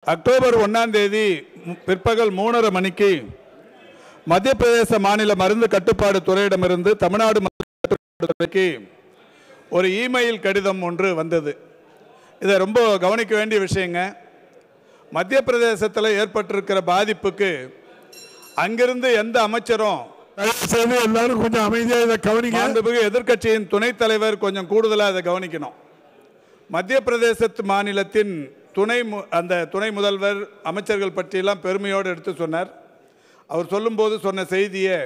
October 1ஆம் தேதி பிற்பகல் 3:30 மணிக்கு மத்திய பிரதேச மாநில மருந்து கட்டுப்பாடு துறையிடமிருந்து தமிழ்நாடு மருந்து கட்டுப்பாடு துறைக்கு ஒரு இமெயில் கடிதம் ஒன்று வந்தது. இதை ரொம்ப கவனிக்க வேண்டிய விஷயங்க. மத்திய பிரதேசத்தில் ஏற்பட்டிருக்கிற பாதிப்புக்கு அங்கிருந்து எந்த அமைச்சரும் எல்லாரும் கொஞ்சம் அமைதியாக இதை கவனிக்க. எதிர்க்கட்சியின் துணைத் தலைவர் கொஞ்சம் கூடுதலாக இதை கவனிக்கணும். மத்திய பிரதேசத்து மாநிலத்தின் துணை முதல்வர் அமைச்சர்கள் பற்றியெல்லாம் பெருமையோடு எடுத்து சொன்னார். அவர் சொல்லும்போது சொன்ன செய்தியை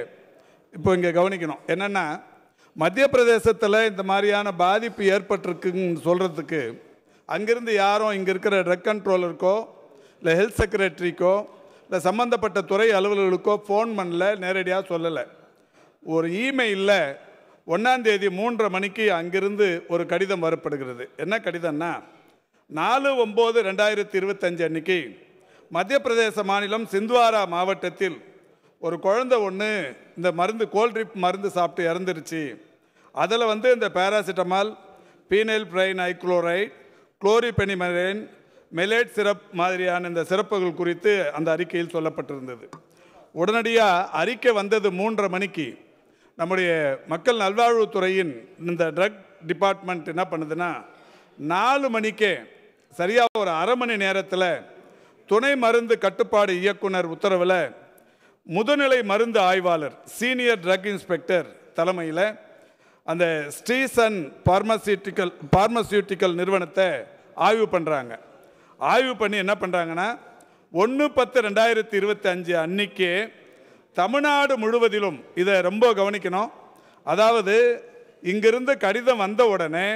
இப்போ இங்கே கவனிக்கணும். என்னென்னா, மத்திய பிரதேசத்தில் இந்த மாதிரியான பாதிப்பு ஏற்பட்டிருக்குன்னு சொல்கிறதுக்கு அங்கிருந்து யாரும் இங்கே இருக்கிற ட்ரக் கண்ட்ரோலருக்கோ இல்லை ஹெல்த் செக்ரட்டரிக்கோ இல்லை சம்மந்தப்பட்ட துறை அலுவலர்களுக்கோ ஃபோன் பண்ணல, நேரடியாக சொல்லலை. ஒரு இமெயிலில் 1ஆம் தேதி 3:30 மணிக்கு அங்கிருந்து ஒரு கடிதம் வரப்படுகிறது. என்ன கடிதம்னா, 4/9/2025 அன்னைக்கு மத்திய பிரதேச மாநிலம் சிந்த்வாரா மாவட்டத்தில் ஒரு குழந்தை ஒன்று இந்த மருந்து கோல்ட்ரிப் மருந்து சாப்பிட்டு இறந்துருச்சு. அதில் இந்த பேராசிட்டமால், பீனைல் பிரைன் ஐக்ளோரைட், குளோரிபெனிமரேன், மெலேட் சிரப் மாதிரியான இந்த சிறப்புகள் குறித்து அந்த அறிக்கையில் சொல்லப்பட்டிருந்தது. உடனடியாக அறிக்கை வந்தது 3:30 மணிக்கு. நம்முடைய மக்கள் நல்வாழ்வுத்துறையின் இந்த ட்ரக் டிபார்ட்மெண்ட் என்ன பண்ணுதுன்னா, 4 மணிக்கே சரியாக ஒரு அரை மணி நேரத்தில் துணை மருந்து கட்டுப்பாடு இயக்குனர் உத்தரவில் முதுநிலை மருந்து ஆய்வாளர் சீனியர் ட்ரக் இன்ஸ்பெக்டர் தலைமையில் அந்த ஸ்ரீசன் பார்மசியூட்டிக்கல் நிறுவனத்தை ஆய்வு பண்ணுறாங்க. ஆய்வு பண்ணி என்ன பண்ணுறாங்கன்னா, 1/10/2025 அன்னைக்கே தமிழ்நாடு முழுவதிலும், இதை ரொம்ப கவனிக்கணும், அதாவது இங்கிருந்து கடிதம் வந்த உடனே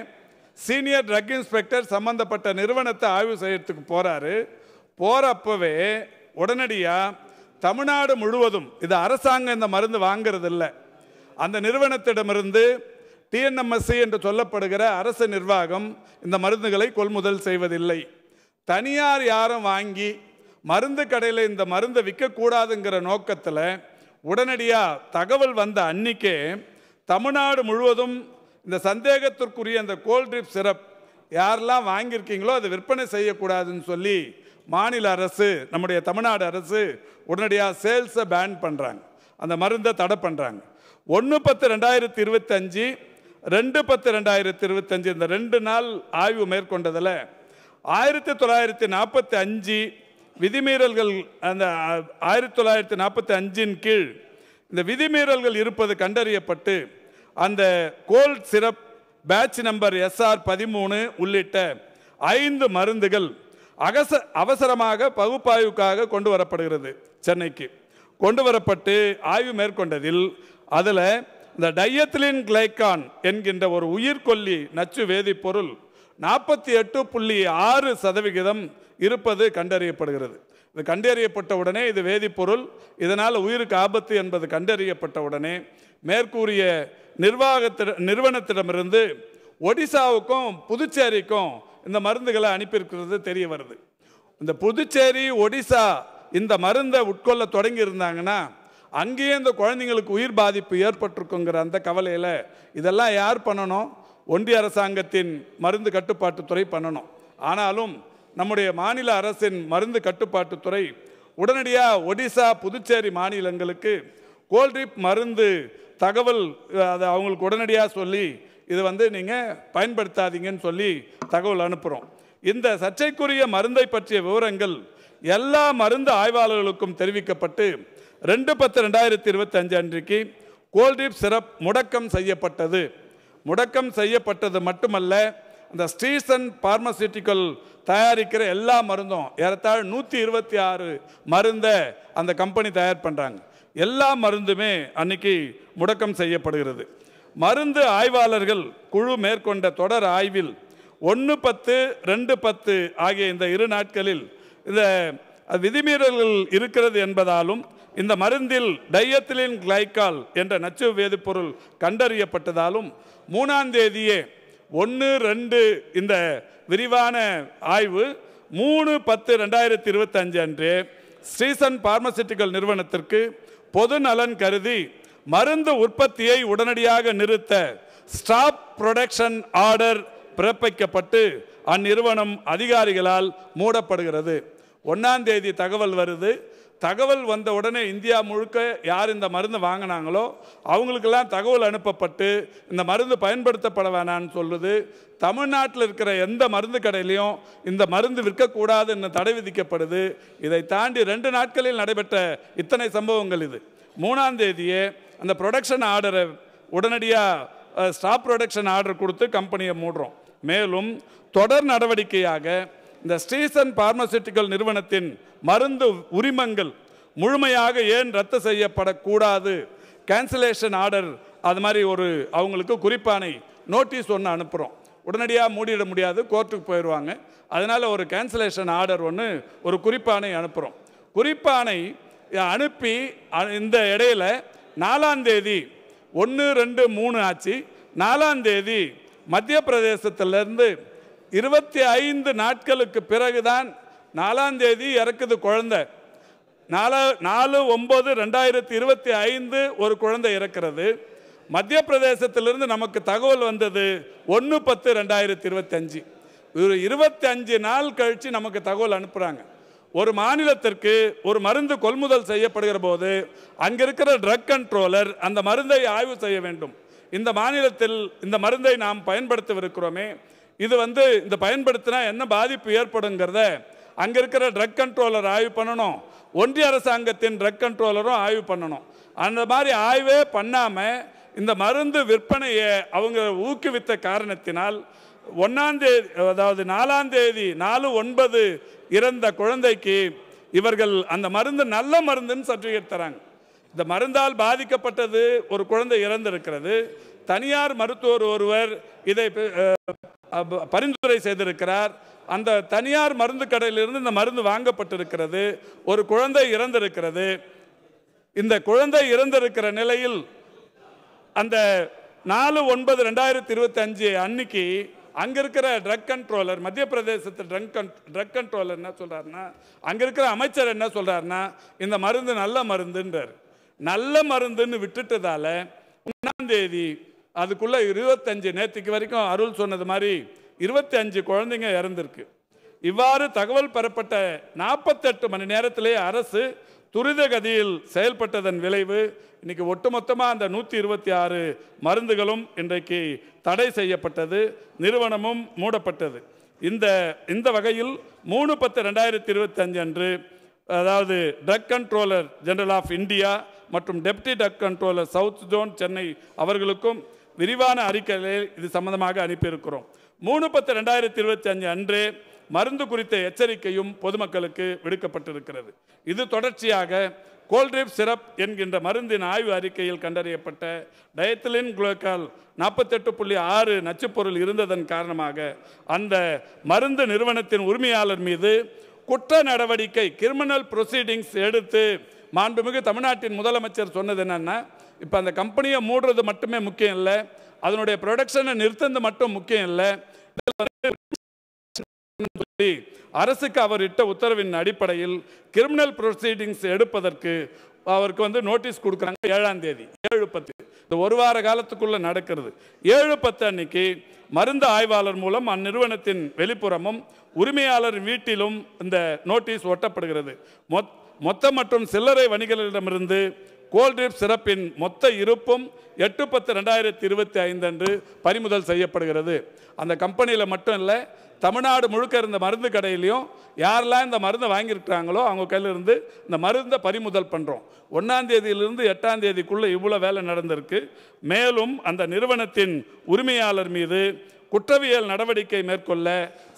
சீனியர் ட்ரக் இன்ஸ்பெக்டர் சம்பந்தப்பட்ட நிறுவனத்தை ஆய்வு செய்யறதுக்கு போகிறாரு. போகிறப்பவே உடனடியாக தமிழ்நாடு முழுவதும், இது அரசாங்கம் இந்த மருந்து வாங்கிறது இல்லை, அந்த நிறுவனத்திடமிருந்து டிஎன்எம்எஸ்சி என்று சொல்லப்படுகிற அரசு நிர்வாகம் இந்த மருந்துகளை கொள்முதல் செய்வதில்லை. தனியார் யாரும் வாங்கி மருந்து கடையில் இந்த மருந்தை விற்கக்கூடாதுங்கிற நோக்கத்தில் உடனடியாக தகவல் வந்த அன்னிக்கே தமிழ்நாடு முழுவதும் இந்த சந்தேகத்திற்குரிய அந்த கோல்ட்ரிப் சிரப் யாரெல்லாம் வாங்கியிருக்கீங்களோ அதை விற்பனை செய்யக்கூடாதுன்னு சொல்லி மாநில அரசு, நம்முடைய தமிழ்நாடு அரசு உடனடியாக சேல்ஸை பேன் பண்ணுறாங்க, அந்த மருந்தை தடை பண்ணுறாங்க. 1/10/2025, 2/10/2025 இந்த 2 நாள் ஆய்வு மேற்கொண்டதில் 1945 விதிமீறல்கள், அந்த 1945 கீழ் இந்த விதிமீறல்கள் இருப்பது கண்டறியப்பட்டு அந்த gold syrup batch number SR13 உள்ளிட்ட 5 மருந்துகள் அவசரமாக பகுப்பாய்வுக்காக கொண்டு வரப்படுகிறது. சென்னைக்கு கொண்டு வரப்பட்டு ஆய்வு மேற்கொண்டதில் அதில் இந்த டையத்திலின் கிளைகான் என்கின்ற ஒரு உயிர்கொல்லி நச்சு வேதிப்பொருள் 48.6% இருப்பது கண்டறியப்படுகிறது. இது கண்டறியப்பட்ட உடனே இது வேதிப்பொருள், இதனால் உயிருக்கு ஆபத்து என்பது கண்டறியப்பட்ட உடனே மேற்கூறிய நிறுவனத்திடமிருந்து ஒடிசாவுக்கும் புதுச்சேரிக்கும் இந்த மருந்துகளை அனுப்பியிருக்கிறது தெரிய வருது. இந்த புதுச்சேரி, ஒடிசா இந்த மருந்தை உட்கொள்ள தொடங்கி இருந்தாங்கன்னா அங்கேயே இந்த குழந்தைங்களுக்கு உயிர் பாதிப்பு ஏற்பட்டிருக்குங்கிற அந்த கவலையில் இதெல்லாம் யார் பண்ணணும்? ஒன்றிய அரசாங்கத்தின் மருந்து கட்டுப்பாட்டுத்துறை பண்ணணும். ஆனாலும் நம்முடைய மாநில அரசின் மருந்து கட்டுப்பாட்டுத்துறை உடனடியாக ஒடிசா, புதுச்சேரி மாநிலங்களுக்கு கோல்ட்ரிப் மருந்து தகவல் அதை அவங்களுக்கு உடனடியாக சொல்லி இது நீங்கள் பயன்படுத்தாதீங்கன்னு சொல்லி தகவல் அனுப்புகிறோம். இந்த சர்ச்சைக்குரிய மருந்தை பற்றிய விவரங்கள் எல்லா மருந்து ஆய்வாளர்களுக்கும் தெரிவிக்கப்பட்டு 2/10/2025 அன்றைக்கு கோல்ட்ரிப் சிரப் முடக்கம் செய்யப்பட்டது. முடக்கம் செய்யப்பட்டது மட்டுமல்ல, அந்த ஸ்ரீசன் பார்மசியூட்டிக்கல் தயாரிக்கிற எல்லா மருந்தும், ஏறத்தாழ 126 மருந்தை அந்த கம்பெனி தயார் பண்ணுறாங்க, எல்லா மருந்துமே அன்னைக்கு முடக்கம் செய்யப்படுகிறது. மருந்து ஆய்வாளர்கள் குழு மேற்கொண்ட தொடர் ஆய்வில் 1/10, 2/10 ஆகிய இந்த 2 நாட்களில் இந்த விதிமீறல்கள் இருக்கிறது என்பதாலும் இந்த மருந்தில் டையத்திலின் கிளைகால் என்ற நச்சு வேதிப்பொருள் கண்டறியப்பட்டதாலும் 3ஆம் தேதியே 1-2 இந்த விரிவான ஆய்வு 3/10/2025 அன்று ஸ்ரீசன் பார்மசியூட்டிக்கல் நிறுவனத்திற்கு பொது நலன் கருதி மருந்து உற்பத்தியை உடனடியாக நிறுத்த ஸ்டாப் ப்ரொடக்ஷன் ஆர்டர் பிறப்பிக்கப்பட்டு அந்நிறுவனம் அதிகாரிகளால் மூடப்படுகிறது. 1ஆம் தேதி தகவல் வருது. தகவல் வந்த உடனே இந்தியா முழுக்க யார் இந்த மருந்து வாங்கினாங்களோ அவங்களுக்கெல்லாம் தகவல் அனுப்பப்பட்டு இந்த மருந்து பயன்படுத்தப்பட வேணான்னு சொல்லுது. தமிழ்நாட்டில் இருக்கிற எந்த மருந்து கடையிலையும் இந்த மருந்து விற்கக்கூடாதுன்னு தடை விதிக்கப்படுது. இதை தாண்டி 2 நாட்களில் நடைபெற்ற இத்தனை சம்பவங்கள். இது 3ஆம் தேதியே அந்த ப்ரொடக்ஷன் ஆர்டரை உடனடியாக ஸ்டாப் ப்ரொடக்ஷன் ஆர்டர் கொடுத்து கம்பெனியை மூடுறோம். மேலும் தொடர் நடவடிக்கையாக இந்த ஸ்ரீசன் பார்மசூட்டிக்கல் நிறுவனத்தின் மருந்து உரிமங்கள் முழுமையாக ஏன் ரத்து செய்யப்படக்கூடாது, கேன்சலேஷன் ஆர்டர், அது மாதிரி ஒரு அவங்களுக்கு குறிப்பானை நோட்டீஸ் ஒன்று அனுப்புகிறோம். உடனடியாக மூடிட முடியாது, கோர்ட்டுக்கு போயிடுவாங்க. அதனால் ஒரு கேன்சலேஷன் ஆர்டர் ஒன்று, ஒரு குறிப்பானை அனுப்புகிறோம். குறிப்பானை அனுப்பி இந்த இடையில 4ஆம் தேதி 1, 2, 3 ஆச்சு. 4ஆம் தேதி மத்திய பிரதேசத்திலிருந்து 25 நாட்களுக்கு பிறகுதான் 4ஆம் தேதி இறக்குது குழந்தை. 4/9/2025 ஒரு குழந்தை இறக்கிறது. மத்திய பிரதேசத்திலிருந்து நமக்கு தகவல் வந்தது 1/10/2025. ஒரு 25 நாள் கழித்து நமக்கு தகவல் அனுப்புகிறாங்க. ஒரு மாநிலத்திற்கு ஒரு மருந்து கொள்முதல் செய்யப்படுகிற போது அங்கே இருக்கிற ட்ரக் கண்ட்ரோலர் அந்த மருந்தை ஆய்வு செய்ய வேண்டும். இந்த மாநிலத்தில் இந்த மருந்தை நாம் பயன்படுத்தவிருக்கிறோமே, இது இந்த பயன்படுத்தினா என்ன பாதிப்பு ஏற்படுங்கிறத அங்கே இருக்கிற ட்ரக் கண்ட்ரோலர் ஆய்வு பண்ணணும். ஒன்றிய அரசாங்கத்தின் ட்ரக் கண்ட்ரோலரும் ஆய்வு பண்ணணும். அந்த மாதிரி ஆய்வே பண்ணாமல் இந்த மருந்து விற்பனையை அவங்க ஊக்குவித்த காரணத்தினால் 1ஆம் தேதி, அதாவது 4ஆம் தேதி 4/9 இறந்த குழந்தைக்கு இவர்கள் அந்த மருந்து நல்ல மருந்துன்னு சர்டிஃபிகேட் தராங்க. இந்த மருந்தால் பாதிக்கப்பட்டது ஒரு குழந்தை இறந்திருக்கிறது. தனியார் மருத்துவர் ஒருவர் இதை பரிந்துரை செய்திருக்கிறார். அந்த தனியார் மருந்து கடையிலிருந்து இந்த மருந்து வாங்கப்பட்டிருக்கிறது. ஒரு குழந்தை இறந்திருக்கிறது. இந்த குழந்தை இறந்திருக்கிற நிலையில் அந்த 4/9/2025 அன்னைக்கு அங்க இருக்கிற ட்ரக் கண்ட்ரோலர், மத்திய பிரதேசத்து ட்ரக் கண்ட்ரோலர் என்ன சொல்றாருன்னா, அங்க இருக்கிற அமைச்சர் என்ன சொல்றாருன்னா, இந்த மருந்து நல்ல மருந்துன்றார். நல்ல மருந்துன்னு விட்டுட்டதால 1ஆம் தேதி அதுக்குள்ள 25, நேற்றுக்கு வரைக்கும் அருள் சொன்னது மாதிரி 25 குழந்தைங்க இறந்திருக்கு. இவ்வாறு தகவல் பெறப்பட்ட 48 மணி நேரத்திலே அரசு துரித கதியில் செயல்பட்டதன் விளைவு இன்னைக்கு ஒட்டுமொத்தமாக அந்த 126 மருந்துகளும் இன்றைக்கு தடை செய்யப்பட்டது, நிறுவனமும் மூடப்பட்டது. இந்த வகையில் 3/10/2025 அன்று, அதாவது drug controller general of India மற்றும் deputy drug controller south zone Chennai அவர்களுக்கும் விரிவான அறிக்கைகளை இது சம்பந்தமாக அனுப்பியிருக்கிறோம். 3/10/2025 அன்றே மருந்து குறித்த எச்சரிக்கையும் பொதுமக்களுக்கு விடுக்கப்பட்டிருக்கிறது. இது தொடர்ச்சியாக கோல்ட்ரிப் சிரப் என்கின்ற மருந்தின் ஆய்வு அறிக்கையில் கண்டறியப்பட்ட டயத்திலின் குளோக்கால் 48.6 நச்சுப்பொருள் இருந்ததன் காரணமாக அந்த மருந்து நிறுவனத்தின் உரிமையாளர் மீது குற்ற நடவடிக்கை, கிரிமினல் ப்ரொசீடிங்ஸ் எடுத்து மாண்புமிகு தமிழ்நாட்டின் முதலமைச்சர் சொன்னது என்னன்னா, இப்போ அந்த கம்பெனியை மூடுறது மட்டுமே முக்கியம் இல்லை, அதனுடைய ப்ரொடக்ஷனை நிறுத்தது மட்டும் முக்கியம் இல்லை, அரசுக்கு அவர் இட்ட உத்தரவின் அடிப்படையில் கிரிமினல் ப்ரொசீடிங்ஸ் எடுப்பதற்கு அவருக்கு நோட்டீஸ் கொடுக்குறாங்க. 7ஆம் தேதி 7/10, இந்த ஒரு வார காலத்துக்குள்ள நடக்கிறது. 7/10 அன்னைக்கு மருந்து ஆய்வாளர் மூலம் அந்நிறுவனத்தின் வெளிப்புறமும் உரிமையாளர் வீட்டிலும் இந்த நோட்டீஸ் ஒட்டப்படுகிறது. மொத்த மற்றும் சில்லறை வணிகர்களிடமிருந்து கோல்ட்ரிப் சிறப்பின் மொத்த இருப்பும் 8/10/2025 அன்று பறிமுதல் செய்யப்படுகிறது. அந்த கம்பெனியில் மட்டும் இல்லை, தமிழ்நாடு முழுக்க இருந்த மருந்து கடையிலையும் யாரெல்லாம் இந்த மருந்தை வாங்கியிருக்கிறாங்களோ அவங்க கையிலிருந்து இந்த மருந்தை பறிமுதல் பண்ணுறோம். 1ஆம் தேதியிலிருந்து 8ஆம் தேதிக்குள்ளே இவ்வளோ வேலை நடந்திருக்கு. மேலும் அந்த நிறுவனத்தின் உரிமையாளர் மீது குற்றவியல் நடவடிக்கை மேற்கொள்ள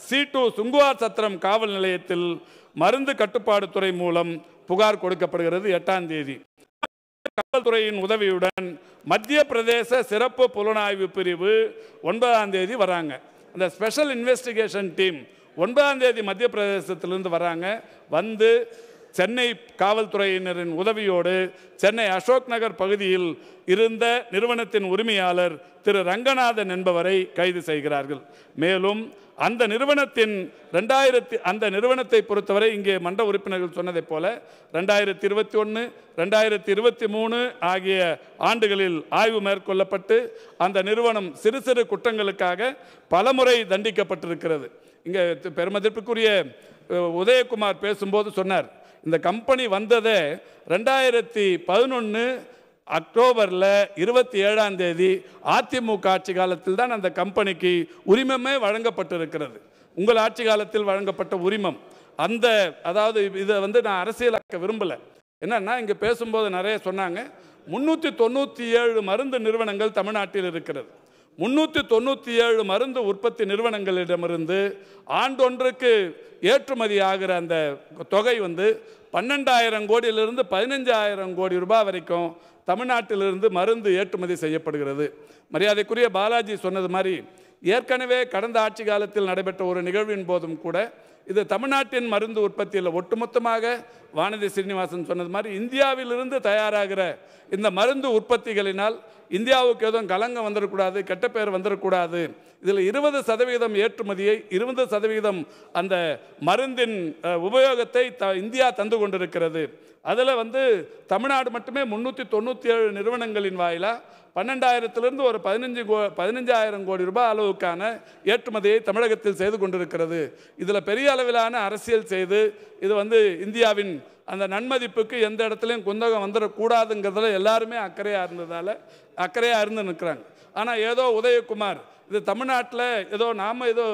C2 சுங்குவார் சத்திரம் காவல் நிலையத்தில் மருந்து கட்டுப்பாடு துறை மூலம் புகார் கொடுக்கப்படுகிறது. 8ஆம் தேதி காவல்துறையின் உதவியுடன் மத்திய பிரதேச சிறப்பு புலனாய்வு பிரிவு 9ஆம் தேதி வராங்க. அந்த ஸ்பெஷல் இன்வெஸ்டிகேஷன் டீம் 9ஆம் தேதி மத்திய பிரதேசத்திலிருந்து வராங்க. சென்னை காவல்துறையினரின் உதவியோடு சென்னை அசோக் நகர் பகுதியில் இருந்த நிறுவனத்தின் உரிமையாளர் திரு ரங்கநாதன் என்பவரை கைது செய்கிறார்கள். மேலும் அந்த நிறுவனத்தை பொறுத்தவரை இங்கே மன்ற உறுப்பினர்கள் சொன்னதை போல 2021, 2023 ஆகிய ஆண்டுகளில் ஆய்வு மேற்கொள்ளப்பட்டு அந்த நிறுவனம் சிறு சிறு குற்றங்களுக்காக பலமுறை தண்டிக்கப்பட்டிருக்கிறது. இங்கே பெருமதிப்புக்குரிய உதயகுமார் பேசும்போது சொன்னார், இந்த கம்பெனி வந்ததே 2011 அக்டோபரில் 27ஆம் தேதி அதிமுக ஆட்சி காலத்தில் தான் அந்த கம்பெனிக்கு உரிமமே வழங்கப்பட்டிருக்கிறது. உங்கள் ஆட்சி காலத்தில் வழங்கப்பட்ட உரிமம் அந்த, அதாவது இதை நான் அரசியலாக்க விரும்பலை. என்னன்னா, இங்கே பேசும்போது நிறைய சொன்னாங்க, 397 மருந்து நிறுவனங்கள் தமிழ்நாட்டில் இருக்கிறது. 397 மருந்து உற்பத்தி நிறுவனங்களிடமிருந்து ஆண்டொன்றுக்கு ஏற்றுமதி ஆகிற அந்த தொகை 12,000 கோடியிலிருந்து 15,000 கோடி ரூபாய் வரைக்கும் தமிழ்நாட்டிலிருந்து மருந்து ஏற்றுமதி செய்யப்படுகிறது. மரியாதைக்குரிய பாலாஜி சொன்னது மாதிரி, ஏற்கனவே கடந்த ஆட்சி காலத்தில் நடைபெற்ற ஒரு நிகழ்வின் போதும் கூட இது தமிழ்நாட்டின் மருந்து உற்பத்தியில் ஒட்டுமொத்தமாக வானதி சீனிவாசன் சொன்னது மாதிரி இந்தியாவிலிருந்து தயாராகிற இந்த மருந்து உற்பத்திகளினால் இந்தியாவுக்கு எதுவும் கலங்கம் வந்துடக்கூடாது, கெட்ட பேர் வந்துடக்கூடாது. இதில் 20% ஏற்றுமதியை, 20% அந்த மருந்தின் உபயோகத்தை இந்தியா தந்து கொண்டிருக்கிறது. அதில் தமிழ்நாடு மட்டுமே 397 நிறுவனங்களின் வாயிலாக 12,000 ஒரு 15,000 கோடி ரூபாய் அளவுக்கான ஏற்றுமதியை தமிழகத்தில் செய்து கொண்டிருக்கிறது. இதில் பெரிய அளவிலான அரசியல் செய்து இது இந்தியாவின் அந்த நன்மதிப்புக்கு எந்த இடத்துலையும் குந்தகம் வந்துடக்கூடாதுங்கிறதுல எல்லாருமே அக்கறையாக இருந்து நிற்கிறாங்க. ஆனால் ஏதோ உதயகுமார் இது தமிழ்நாட்டில் ஏதோ நாம் ஏதோ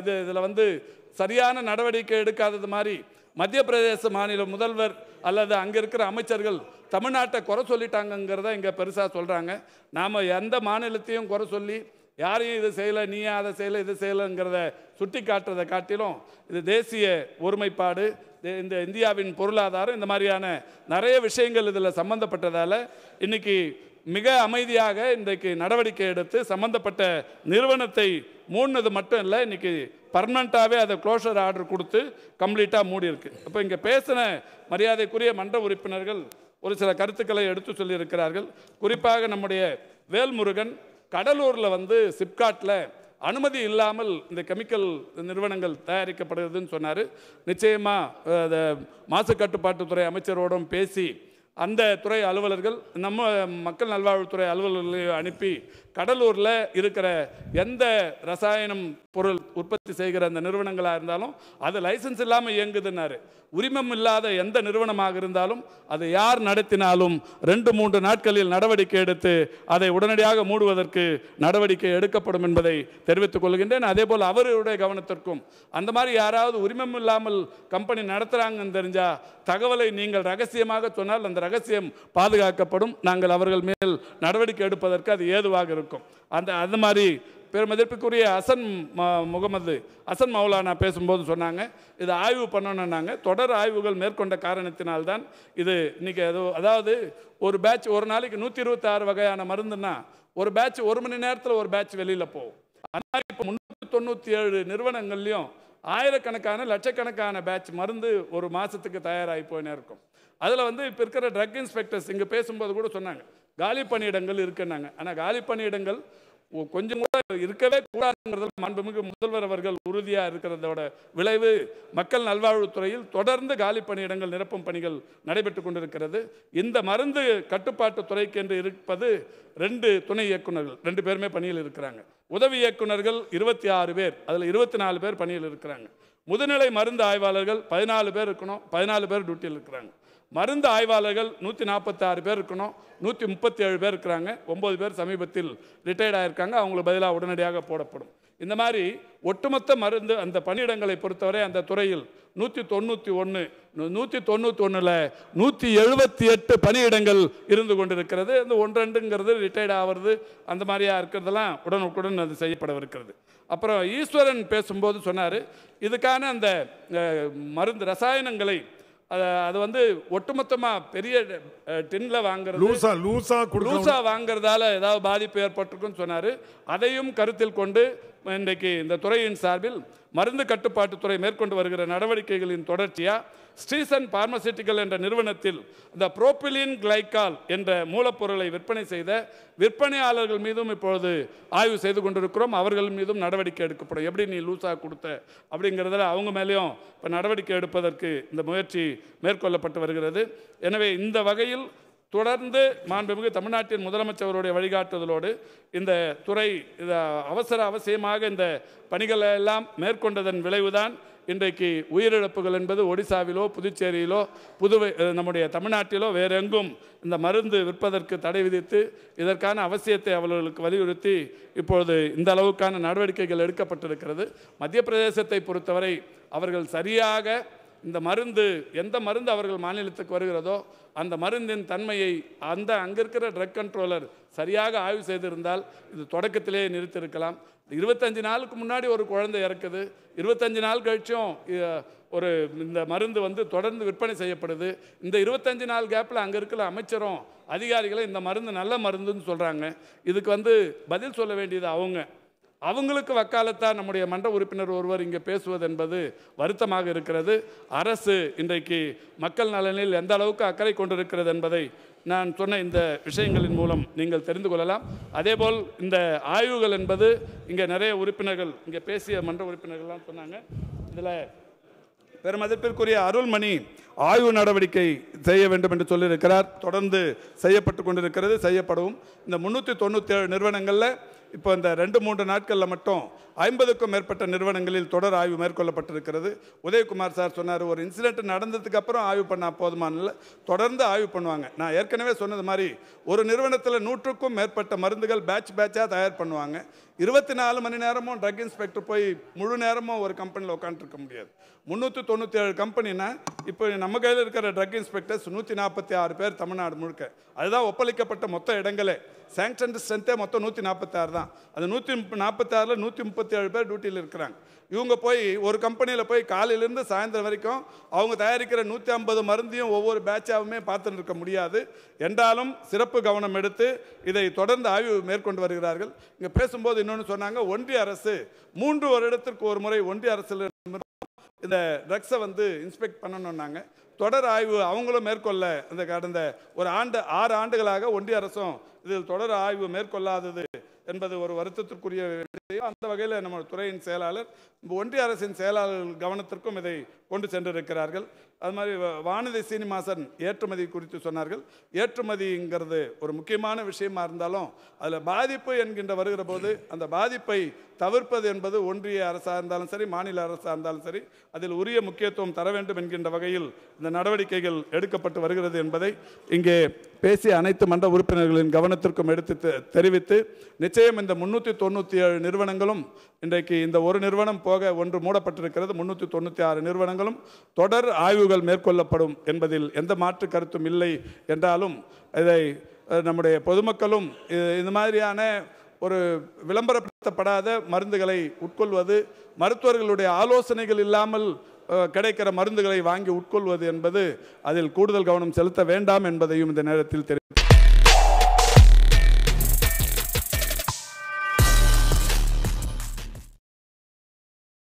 இதில் சரியான நடவடிக்கை எடுக்காதது மாதிரி மத்திய பிரதேச மாநில முதல்வர் அல்லது அங்கே இருக்கிற அமைச்சர்கள் தமிழ்நாட்டை குறை சொல்லிட்டாங்கிறத இங்கே பெருசாக சொல்கிறாங்க. நாம் எந்த மாநிலத்தையும் குறை சொல்லி யாரையும் இது செய்யலை, நீ அதை செய்யலை, இது செய்யலைங்கிறத சுட்டி காட்டுறதை காட்டிலும் இது தேசிய ஒருமைப்பாடு, இந்த இந்தியாவின் பொருளாதாரம், இந்த மாதிரியான நிறைய விஷயங்கள் இதில் சம்பந்தப்பட்டதால் இன்றைக்கி மிக அமைதியாக இன்றைக்கு நடவடிக்கை எடுத்து சம்பந்தப்பட்ட நிறுவனத்தை மூடினது மட்டும் இல்லை, இன்றைக்கி பர்மனண்ட்டாகவே அதை க்ளோஷர் ஆர்டர் கொடுத்து கம்ப்ளீட்டாக மூடி இருக்கு. இப்போ இங்கே பேசின மரியாதைக்குரிய மன்ற உறுப்பினர்கள் ஒரு சில கருத்துக்களை எடுத்து சொல்லியிருக்கிறார்கள். குறிப்பாக நம்முடைய வேல்முருகன் கடலூரில் சிப்காட்டில் அனுமதி இல்லாமல் இந்த கெமிக்கல் நிறுவனங்கள் தயாரிக்கப்படுகிறதுன்னு சொன்னார். நிச்சயமாக மாசு கட்டுப்பாட்டுத்துறை அமைச்சரோடும் பேசி அந்த துறை அலுவலர்கள் நம்ம மக்கள் நல்வாழ்வுத்துறை அலுவலர்களையும் அனுப்பி கடலூரில் இருக்கிற எந்த ரசாயனம் பொருள் உற்பத்தி செய்கிற அந்த நிறுவனங்களாக இருந்தாலும் அது லைசன்ஸ் இல்லாமல் இயங்குதுன்னாரு. உரிமம் இல்லாத எந்த நிறுவனமாக இருந்தாலும் அதை யார் நடத்தினாலும் 2-3 நாட்களில் நடவடிக்கை எடுத்து அதை உடனடியாக மூடுவதற்கு நடவடிக்கை எடுக்கப்படும் என்பதை தெரிவித்துக் கொள்கின்றேன். அதே போல் அவருடைய கவனத்திற்கும் அந்த மாதிரி யாராவது உரிமம் இல்லாமல் கம்பெனி நடத்துகிறாங்கன்னு தெரிஞ்சால் தகவலை நீங்கள் ரகசியமாக சொன்னால் அந்த ரகசியம் பாதுகாக்கப்படும். நாங்கள் அவர்கள் மேல் நடவடிக்கை எடுப்பதற்கு அது ஏதுவாக இருக்கும். அந்த மாதிரி பெருமதிப்புக்குரிய ஹசன் மௌலானா பேசும்போது சொன்னாங்க, இது ஆய்வு பண்ணணுன்னாங்க. தொடர் ஆய்வுகள் மேற்கொண்ட காரணத்தினால்தான் இது இன்றைக்கி அதாவது ஒரு பேட்ச் ஒரு நாளைக்கு 126 வகையான மருந்துன்னா ஒரு பேட்ச் 1 மணி நேரத்தில் ஒரு பேட்ச் வெளியில் போகும். ஆனால் இப்போ 397 நிறுவனங்கள்லையும் ஆயிரக்கணக்கான லட்சக்கணக்கான பேட்ச் மருந்து ஒரு மாதத்துக்கு தயாராகி போயினே இருக்கும். அதில் இப்போ இருக்கிற ட்ரக் இன்ஸ்பெக்டர்ஸ் இங்கே பேசும்போது கூட சொன்னாங்க காலி பணியிடங்கள் இருக்குன்னாங்க. ஆனால் காலி பணியிடங்கள் கொஞ்சம் கூட இருக்கவே கூடாதுங்கிறதுல மாண்புமிகு முதல்வர் அவர்கள் உறுதியாக இருக்கிறதோட விளைவு மக்கள் நல்வாழ்வுத்துறையில் தொடர்ந்து காலி பணியிடங்கள் நிரப்பும் பணிகள் நடைபெற்று கொண்டிருக்கிறது. இந்த மருந்து கட்டுப்பாட்டு துறைக்கு என்று இருப்பது 2 துணை இயக்குநர்கள், 2 பேருமே பணியில் இருக்கிறாங்க. உதவி இயக்குநர்கள் 26 பேர், அதில் 24 பேர் பணியில் இருக்கிறாங்க. முதுநிலை மருந்து ஆய்வாளர்கள் 14 பேர் இருக்கணும், 14 பேர் டியூட்டியில் இருக்கிறாங்க. மருந்து ஆய்வாளர்கள் 146 பேர் இருக்கணும், 137 பேர் இருக்கிறாங்க. 9 பேர் சமீபத்தில் ரிட்டையர்ட் ஆகியிருக்காங்க, அவங்களுக்கு பதிலாக உடனடியாக போடப்படும். இந்த மாதிரி ஒட்டுமொத்த மருந்து அந்த பணியிடங்களை பொறுத்தவரை அந்த துறையில் 191 178 பணியிடங்கள் இருந்து கொண்டிருக்கிறது. இந்த 1-2ங்கிறது ரிட்டையர்ட் ஆகிறது, அந்த மாதிரியா இருக்கிறதெல்லாம் உடனுக்குடன் அது செய்யப்படவிருக்கிறது. அப்புறம் ஈஸ்வரன் பேசும்போது சொன்னார், இதுக்கான அந்த மருந்து ரசாயனங்களை அது ஒட்டுமொத்தமாக பெரிய டின்ல வாங்குறது, லூசா வாங்குறதால ஏதாவது பாதிப்பு ஏற்பட்டிருக்குன்னு சொன்னார். அதையும் கருத்தில் கொண்டு இன்றைக்கு இந்த துறையின் சார்பில் மருந்து கட்டுப்பாட்டுத்துறை மேற்கொண்டு வருகிற நடவடிக்கைகளின் தொடர்ச்சியாக ஸ்ரீசன் பார்மசிட்டிக்கல் என்ற நிறுவனத்தில் இந்த புரோபிலின் கிளைகால் என்ற மூலப்பொருளை விற்பனை செய்த விற்பனையாளர்கள் மீதும் இப்பொழுது ஆய்வு செய்து கொண்டிருக்கிறோம். அவர்கள் மீதும் நடவடிக்கை எடுக்கப்படும். எப்படி நீ லூஸாக கொடுத்த அப்படிங்கிறதுல அவங்க மேலேயும் இப்போ நடவடிக்கை எடுப்பதற்கு இந்த முயற்சி மேற்கொள்ளப்பட்டு வருகிறது. எனவே இந்த வகையில் தொடர்ந்து மாண்புமிகு தமிழ்நாட்டின் முதலமைச்சருடைய வழிகாட்டுதலோடு இந்த துறை அவசியமாக இந்த பணிகளை எல்லாம் மேற்கொண்டதன் விளைவுதான் இன்றைக்கு உயிரிழப்புகள் என்பது ஒடிசாவிலோ புதுச்சேரியிலோ நம்முடைய தமிழ்நாட்டிலோ வேற எங்கும் இந்த மருந்து விற்பதற்கு தடை விதித்து இதற்கான அவசியத்தை அவர்களுக்கு வலியுறுத்தி இப்பொழுது இந்த அளவுக்கான நடவடிக்கைகள் எடுக்கப்பட்டிருக்கிறது. மத்திய பிரதேசத்தை பொறுத்தவரை அவர்கள் சரியாக இந்த மருந்து எந்த மருந்து அவர்கள் மாநிலத்துக்கு வருகிறதோ அந்த மருந்தின் தன்மையை அங்கே இருக்கிற ட்ரக் கண்ட்ரோலர் சரியாக ஆய்வு செய்திருந்தால் இது தொடக்கத்திலே நிறுத்தியிருக்கலாம். 25 நாளுக்கு முன்னாடி ஒரு குழந்தை இறக்குது, 25 நாள் கழிச்சும் இந்த மருந்து தொடர்ந்து விற்பனை செய்யப்படுது. இந்த 25 நாள் கேப்பில் அங்கே இருக்கிற அமைச்சரும் அதிகாரிகளும் இந்த மருந்து நல்ல மருந்துன்னு சொல்கிறாங்க. இதுக்கு பதில் சொல்ல வேண்டியது அவங்களுக்கு வக்காலத்தான் நம்முடைய மன்ற உறுப்பினர் ஒருவர் இங்கே பேசுவது என்பது வருத்தமாக இருக்கிறது. அரசு இன்றைக்கு மக்கள் நலனில் எந்த அளவுக்கு அக்கறை கொண்டிருக்கிறது என்பதை நான் சொன்ன இந்த விஷயங்களின் மூலம் நீங்கள் தெரிந்து கொள்ளலாம். அதேபோல் இந்த ஆய்வுகள் என்பது இங்கே நிறைய உறுப்பினர்கள் இங்கே பேசிய மன்ற உறுப்பினர்கள்லாம் சொன்னாங்க. இதில் பெருமதிப்பிற்குரிய அருள்மணி ஆய்வு நடவடிக்கை செய்ய வேண்டும் என்று சொல்லியிருக்கிறார். தொடர்ந்து செய்யப்பட்டு கொண்டிருக்கிறது, செய்யப்படும். இந்த 397 நிறுவனங்களில் இப்போ இந்த 2-3 நாட்களில் மட்டும் 50க்கும் மேற்பட்ட நிறுவனங்களில் தொடர் ஆய்வு மேற்கொள்ளப்பட்டிருக்கிறது. உதயகுமார் சார் சொன்னார், ஒரு இன்சிடென்ட் நடந்ததுக்கு அப்புறம் ஆய்வு பண்ணால் போதுமானல, தொடர்ந்து ஆய்வு பண்ணுவாங்க. நான் ஏற்கனவே சொன்னது மாதிரி ஒரு நிறுவனத்தில் 100க்கும் மேற்பட்ட மருந்துகள் பேட்சாக தயார் பண்ணுவாங்க. 24 மணி நேரமும் ட்ரக் இன்ஸ்பெக்டர் போய் முழு நேரமும் ஒரு கம்பெனியில் உட்காந்துருக்க முடியாது. 397 கம்பெனினா இப்போ நம்ம கையில் இருக்கிற ட்ரக் இன்ஸ்பெக்டர்ஸ் 146 பேர் தமிழ்நாடு முழுக்க. அதுதான் ஒப்பளிக்கப்பட்ட மொத்த இடங்களே. சாங்ஷன் ஸ்ட்ரென்த்தே மொத்தம் 146 தான். அது 146ல் 137 பேர் டியூட்டியில் இருக்கிறாங்க. இவங்க போய் ஒரு கம்பெனியில் போய் காலையிலேருந்து சாயந்தரம் வரைக்கும் அவங்க தயாரிக்கிற 150 மருந்தையும் ஒவ்வொரு பேட்சாகவுமே பார்த்துட்டு இருக்க முடியாது. என்றாலும் சிறப்பு கவனம் எடுத்து இதை தொடர்ந்து ஆய்வு மேற்கொண்டு வருகிறார்கள். இங்கே பேசும்போது இன்னொன்று சொன்னாங்க, ஒன்றிய அரசு 3 வருடத்திற்கு ஒரு முறை ஒன்றிய அரசில் இந்த ட்ரக்ஸை இன்ஸ்பெக்ட் பண்ணணும்னாங்க. தொடர் ஆய்வு அவங்களும் மேற்கொள்ள இந்த கடந்த ஒரு 6 ஆண்டுகளாக ஒன்றிய அரசும் இதில் தொடர் ஆய்வு மேற்கொள்ளாதது என்பது ஒரு வருத்தத்திற்குரிய விஷயம். அந்த வகையில் நம்ம துறையின் செயலாளர் ஒன்றிய அரசின் செயலாளர்கள் கவனத்திற்கும் இதை கொண்டு சென்றிருக்கிறார்கள். அது மாதிரி வானதி சீனிவாசன் ஏற்றுமதி குறித்து சொன்னார்கள். ஏற்றுமதிங்கிறது ஒரு முக்கியமான விஷயமா இருந்தாலும் அதில் பாதிப்பு என்கின்ற வருகிற போது அந்த பாதிப்பை தவிர்ப்பது என்பது ஒன்றிய அரசாக இருந்தாலும் சரி, மாநில அரசாக இருந்தாலும் சரி, அதில் உரிய முக்கியத்துவம் தர வேண்டும் என்கின்ற வகையில் இந்த நடவடிக்கைகள் எடுக்கப்பட்டு வருகிறது என்பதை இங்கே பேசிய அனைத்து மன்ற உறுப்பினர்களின் கவனத்திற்கும் எடுத்து தெரிவித்து, நிச்சயம் இந்த 397 நிறுவனங்களும் இன்றைக்கு இந்த ஒரு நிறுவனம் போக ஒன்று மூடப்பட்டிருக்கிறது. 396 நிறுவனங்களும் தொடர் ஆய்வுகள் மேற்கொள்ளப்படும் என்பதில் எந்த மாற்று கருத்தும் இல்லை. என்றாலும் இதை நம்முடைய பொதுமக்களும் இந்த மாதிரியான ஒரு விளம்பரப்படுத்தப்படாத மருந்துகளை உட்கொள்வது, மருத்துவர்களுடைய ஆலோசனைகள் இல்லாமல் கிடைக்கிற மருந்துகளை வாங்கி உட்கொள்வது என்பது அதில் கூடுதல் கவனம் செலுத்த வேண்டாம் என்பதையும் இந்த நேரத்தில்